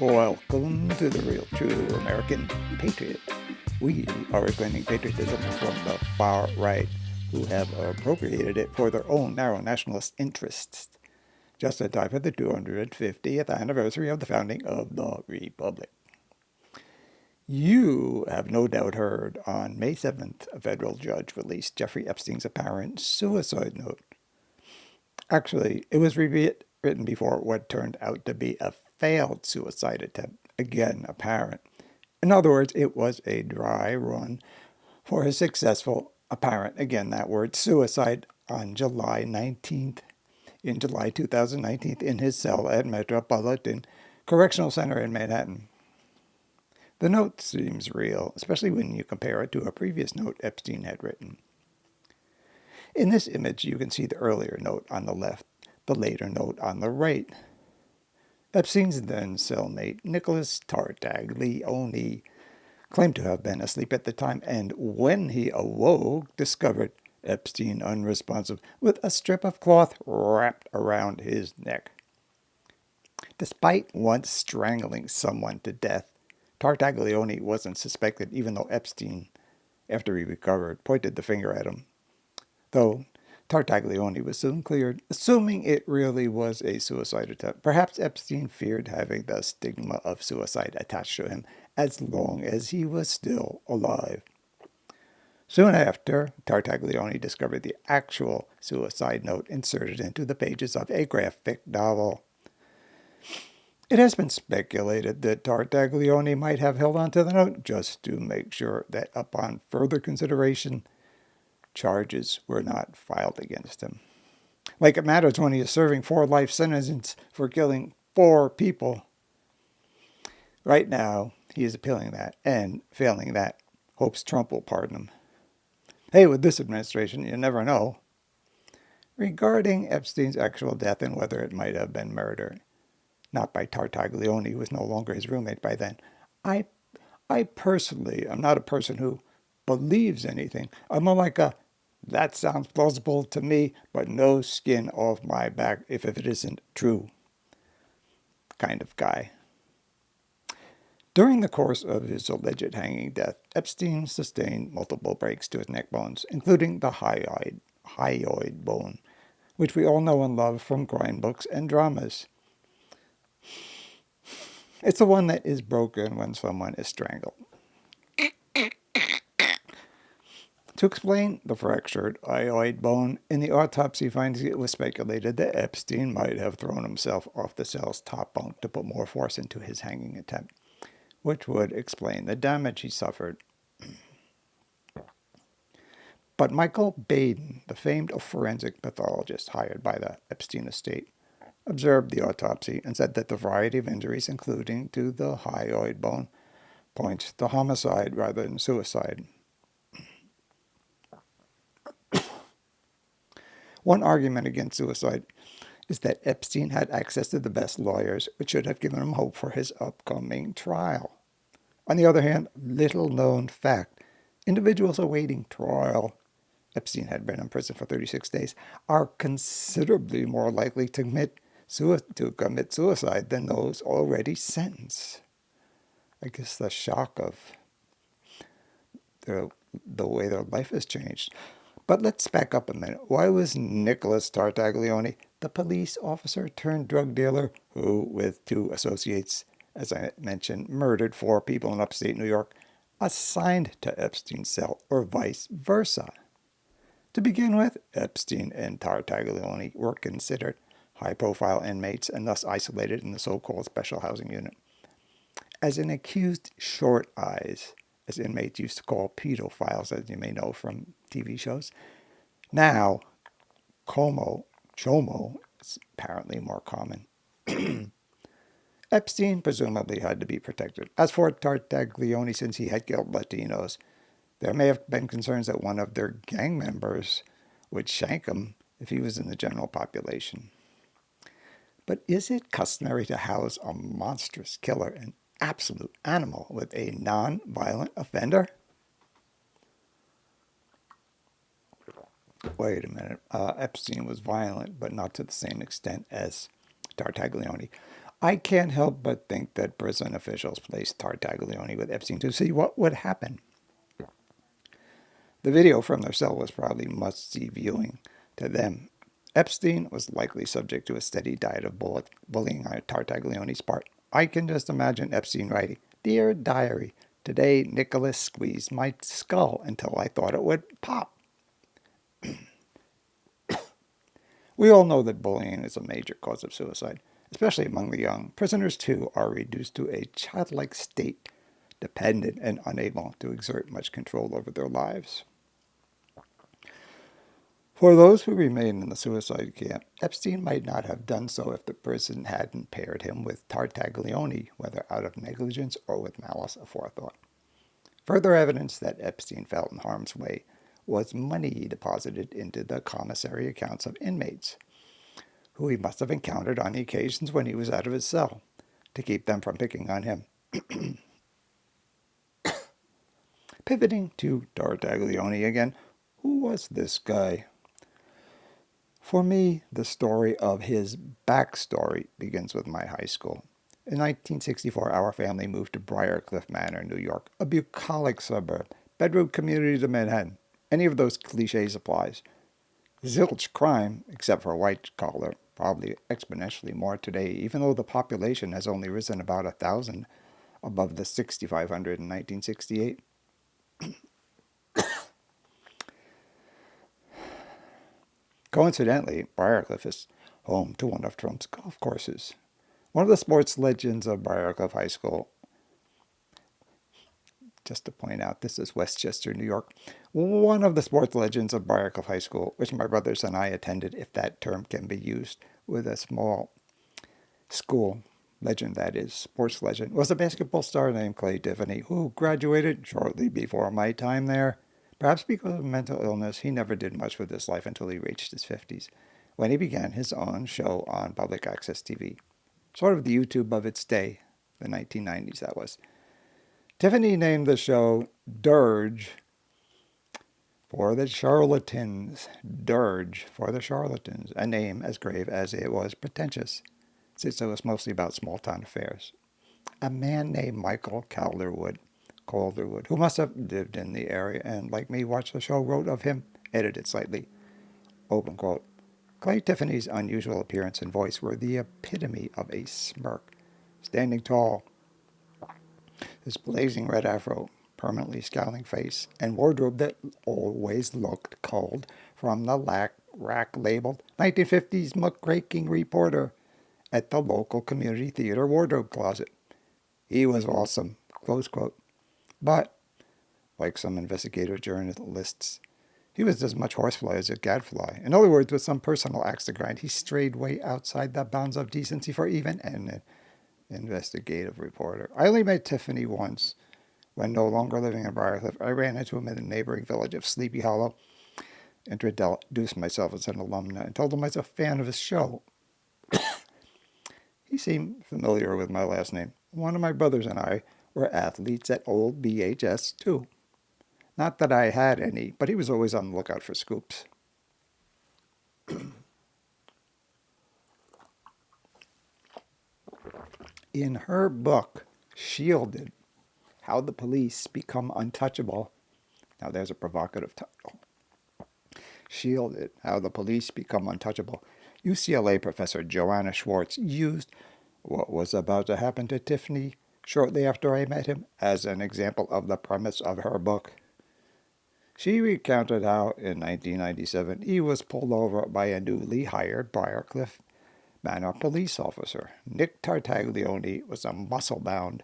Welcome to the Real True American Patriot. We are reclaiming patriotism from the far right, who have appropriated it for their own narrow nationalist interests. Just in time for the 250th anniversary of the founding of the Republic. You have no doubt heard on May 7th, a federal judge released Jeffrey Epstein's apparent suicide note. Actually, it was written before what turned out to be a failed suicide attempt, again apparent. In other words, it was a dry run for his successful, apparent, again that word, suicide on July 19th, in July 2019, in his cell at Metropolitan Correctional Center in Manhattan. The note seems real, especially when you compare it to a previous note Epstein had written. In this image, you can see the earlier note on the left, the later note on the right. Epstein's then cellmate, Nicholas Tartaglione, claimed to have been asleep at the time, and when he awoke, discovered Epstein unresponsive with a strip of cloth wrapped around his neck. Despite once strangling someone to death, Tartaglione wasn't suspected, even though Epstein, after he recovered, pointed the finger at him. Though Tartaglione was soon cleared, assuming it really was a suicide attempt. Perhaps Epstein feared having the stigma of suicide attached to him as long as he was still alive. Soon after, Tartaglione discovered the actual suicide note inserted into the pages of a graphic novel. It has been speculated that Tartaglione might have held on to the note just to make sure that upon further consideration, charges were not filed against him. Like it matters when he is serving 4 life sentences for killing 4 people. Right now, he is appealing that, and failing that, hopes Trump will pardon him. Hey, with this administration, you never know. Regarding Epstein's actual death and whether it might have been murder, not by Tartaglione, who was no longer his roommate by then, I personally am not a person who believes anything. I'm more like a, that sounds plausible to me, but no skin off my back if it isn't true kind of guy. During the course of his alleged hanging death, Epstein sustained multiple breaks to his neck bones, including the hyoid bone, which we all know and love from crime books and dramas. It's the one that is broken when someone is strangled. To explain the fractured hyoid bone, in the autopsy findings it was speculated that Epstein might have thrown himself off the cell's top bunk to put more force into his hanging attempt, which would explain the damage he suffered. But Michael Baden, the famed forensic pathologist hired by the Epstein estate, observed the autopsy and said that the variety of injuries, including to the hyoid bone, points to homicide rather than suicide. One argument against suicide is that Epstein had access to the best lawyers, which should have given him hope for his upcoming trial. On the other hand, little known fact, individuals awaiting trial, Epstein had been in prison for 36 days, are considerably more likely to commit suicide than those already sentenced. I guess the shock of the way their life has changed. But let's back up a minute. Why was Nicholas Tartaglione, the police officer turned drug dealer who, with 2 associates, as I mentioned, murdered 4 people in upstate New York, assigned to Epstein's cell, or vice versa? To begin with, Epstein and Tartaglione were considered high-profile inmates and thus isolated in the so-called special housing unit. As an accused short eyes, as inmates used to call pedophiles, as you may know from TV shows. Now, chomo is apparently more common. Epstein presumably had to be protected. As for Tartaglione, since he had killed Latinos, there may have been concerns that one of their gang members would shank him if he was in the general population. But is it customary to house a monstrous killer, an absolute animal, with a non-violent offender? Wait a minute. Epstein was violent, but not to the same extent as Tartaglione. I can't help but think that prison officials placed Tartaglione with Epstein to see what would happen. The video from their cell was probably must-see viewing to them. Epstein was likely subject to a steady diet of bullying on Tartaglione's part. I can just imagine Epstein writing, "Dear Diary, today Nicholas squeezed my skull until I thought it would pop." We all know that bullying is a major cause of suicide, especially among the young. Prisoners, too, are reduced to a childlike state, dependent and unable to exert much control over their lives. For those who remain in the suicide camp, Epstein might not have done so if the prison hadn't paired him with Tartaglione, whether out of negligence or with malice aforethought. Further evidence that Epstein felt in harm's way was money he deposited into the commissary accounts of inmates, who he must have encountered on the occasions when he was out of his cell, to keep them from picking on him. Pivoting to Tartaglione again, who was this guy? For me, the story of his backstory begins with my high school. In 1964, our family moved to Briarcliff Manor, New York, a bucolic suburb, bedroom community to Manhattan. Any of those cliches applies. Zilch crime, except for white collar, probably exponentially more today, even though the population has only risen about 1,000 above the 6,500 in 1968. Coincidentally, Briarcliff is home to one of Trump's golf courses. One of the sports legends of Briarcliff High School, just to point out, this is Westchester, New York. One of the sports legends of Briarcliff High School, which my brothers and I attended, if that term can be used with a small school legend, that is, sports legend, was a basketball star named Clay Tiffany, who graduated shortly before my time there. Perhaps because of mental illness, he never did much with his life until he reached his 50s, when he began his own show on public access TV. Sort of the YouTube of its day, the 1990s that was. Tiffany named the show Dirge for the Charlatans. Dirge for the Charlatans, a name as grave as it was pretentious, since it was mostly about small-town affairs. A man named Michael Calderwood, who must have lived in the area and, like me, watched the show, wrote of him, edited slightly, open quote, "Clay Tiffany's unusual appearance and voice were the epitome of a smirk. Standing tall, his blazing red afro, permanently scowling face, and wardrobe that always looked cold from the rack labeled 1950s muckraking reporter at the local community theater wardrobe closet. He was awesome," close quote. But, like some investigative journalists, he was as much horsefly as a gadfly. In other words, with some personal axe to grind, he strayed way outside the bounds of decency for even an investigative reporter. I only met Tiffany once. When no longer living in Briarcliff, I ran into him in the neighboring village of Sleepy Hollow, introduced myself as an alumna, and told him I was a fan of his show. He seemed familiar with my last name. One of my brothers and I were athletes at old BHS, too. Not that I had any, but he was always on the lookout for scoops. In her book, Shielded, How the Police Become Untouchable. Now there's a provocative title. Shielded, How the Police Become Untouchable. UCLA professor Joanna Schwartz used what was about to happen to Tiffany shortly after I met him as an example of the premise of her book. She recounted how, in 1997, he was pulled over by a newly hired Briarcliff Manor police officer. Nick Tartaglione was a musclehead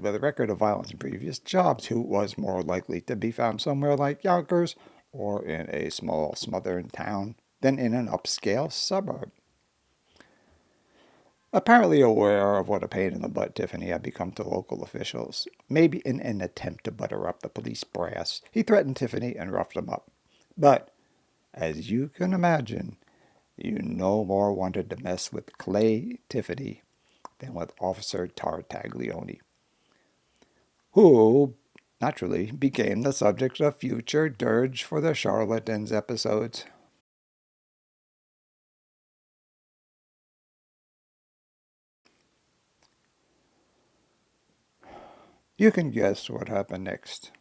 with a record of violence in previous jobs, who was more likely to be found somewhere like Yonkers or in a small southern town than in an upscale suburb. Apparently aware of what a pain in the butt Tiffany had become to local officials, maybe in an attempt to butter up the police brass, he threatened Tiffany and roughed him up. But, as you can imagine, you no more wanted to mess with Clay Tiffany than with Officer Tartaglione, who, naturally, became the subject of future Dirge for the Charlatans episodes. You can guess what happened next.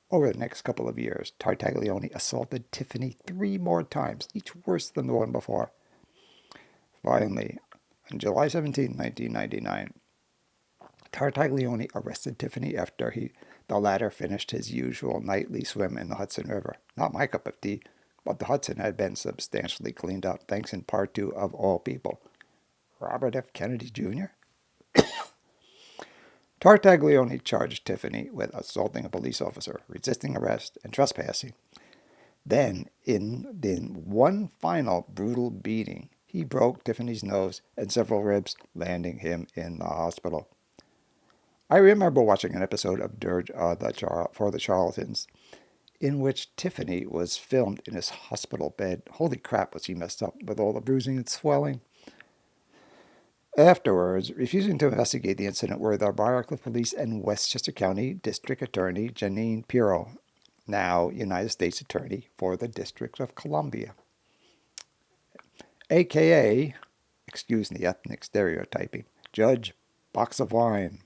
Over the next couple of years, Tartaglione assaulted Tiffany 3 more times, each worse than the one before. Finally, on July 17, 1999, Tartaglione arrested Tiffany after the latter finished his usual nightly swim in the Hudson River. Not my cup of tea, but the Hudson had been substantially cleaned up, thanks in part to, of all people, Robert F. Kennedy Jr.? Tartaglione charged Tiffany with assaulting a police officer, resisting arrest, and trespassing. Then, in one final brutal beating, he broke Tiffany's nose and several ribs, landing him in the hospital. I remember watching an episode of Dirge for the Charlatans, in which Tiffany was filmed in his hospital bed. Holy crap, was he messed up with all the bruising and swelling. Afterwards, refusing to investigate the incident were the Briarcliff Police and Westchester County District Attorney Jeanine Pirro, now United States Attorney for the District of Columbia, a.k.a., excuse the ethnic stereotyping, Judge Box of Wine.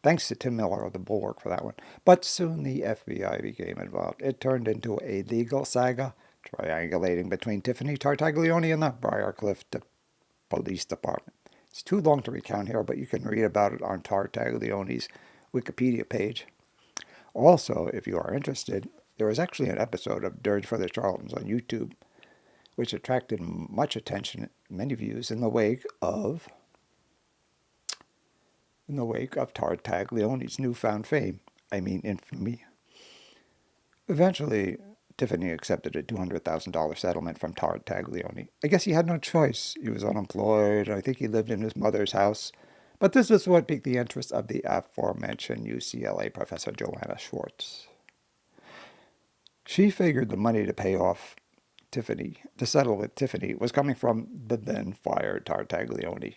Thanks to Tim Miller of the Bulwark for that one. But soon the FBI became involved. It turned into a legal saga, triangulating between Tiffany Tartaglione and the Briarcliff Police Department. It's too long to recount here, but you can read about it on Tartaglione's Wikipedia page. Also, if you are interested, there was actually an episode of Dirge for the Charlatans on YouTube, which attracted much attention, many views, in the wake of Tartaglione's newfound fame. I mean infamy. Eventually, Tiffany accepted a $200,000 settlement from Tartaglione. I guess he had no choice. He was unemployed. I think he lived in his mother's house. But this is what piqued the interest of the aforementioned UCLA professor Joanna Schwartz. She figured the money to pay off Tiffany, to settle with Tiffany, was coming from the then fired Tartaglione.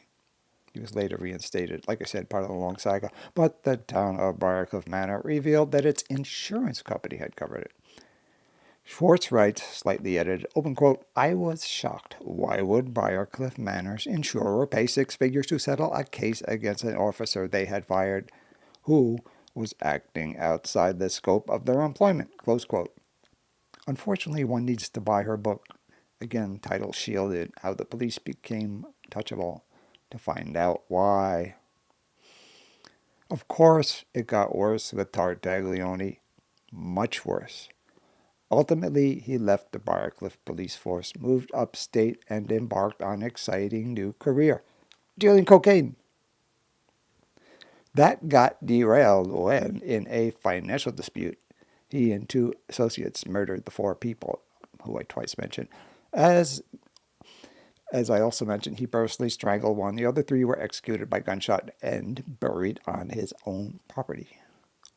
He was later reinstated, like I said, part of the long saga. But the town of Briarcliff Manor revealed that its insurance company had covered it. Schwartz writes, slightly edited, open quote, I was shocked. Why would Briarcliff Manor's insurer pay 6 figures to settle a case against an officer they had fired who was acting outside the scope of their employment? Close quote. Unfortunately, one needs to buy her book, again titled Shielded, How the Police Became Touchable, to find out why. Of course, it got worse with Tartaglione, much worse. Ultimately, he left the Briarcliff police force, moved upstate, and embarked on an exciting new career, dealing cocaine. That got derailed when, in a financial dispute, he and 2 associates murdered the 4 people, who I twice mentioned. As I also mentioned, he personally strangled one. The other 3 were executed by gunshot and buried on his own property.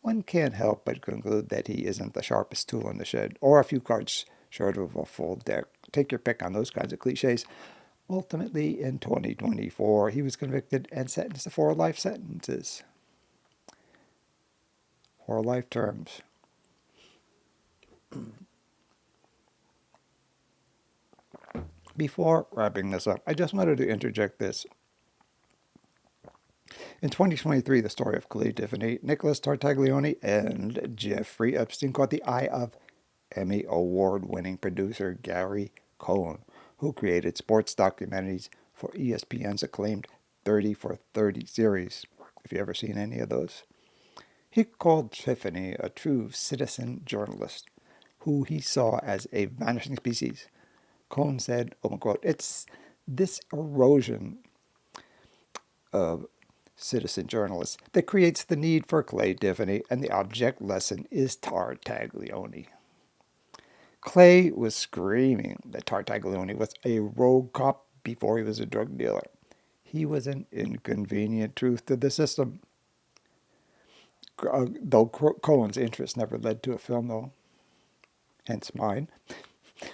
One can't help but conclude that he isn't the sharpest tool in the shed, or a few cards short of a full deck. Take your pick on those kinds of cliches. Ultimately, in 2024, he was convicted and sentenced to 4 life sentences. 4 life terms. Before wrapping this up, I just wanted to interject this. In 2023, the story of Clay Tiffany, Nicholas Tartaglione, and Jeffrey Epstein caught the eye of Emmy Award-winning producer Gary Cohen, who created sports documentaries for ESPN's acclaimed 30 for 30 series. Have you ever seen any of those? He called Tiffany a true citizen journalist, who he saw as a vanishing species. Cohen said, open quote, it's this erosion of citizen journalists that creates the need for Clay Tiffany, and the object lesson is Tartaglione. Clay was screaming that Tartaglione was a rogue cop before he was a drug dealer. He was an inconvenient truth to the system. Though Cohen's interest never led to a film, though, hence mine.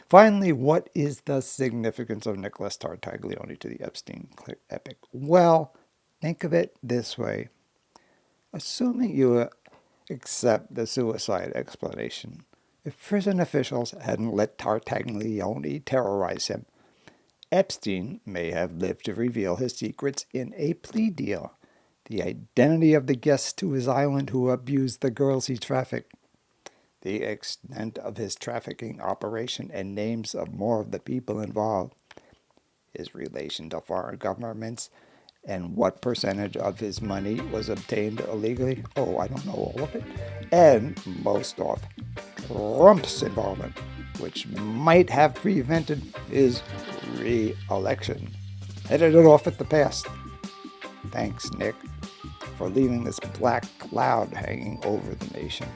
Finally, what is the significance of Nicholas Tartaglione to the Epstein epic? Well, think of it this way. Assuming you accept the suicide explanation, if prison officials hadn't let Tartaglione terrorize him, Epstein may have lived to reveal his secrets in a plea deal. the identity of the guests to his island who abused the girls he trafficked, the extent of his trafficking operation, and names of more of the people involved, his relation to foreign governments, and what percentage of his money was obtained illegally. Oh, I don't know all of it. And most of Trump's involvement, which might have prevented his re-election. Headed it off at the pass. Thanks, Nick, for leaving this black cloud hanging over the nation.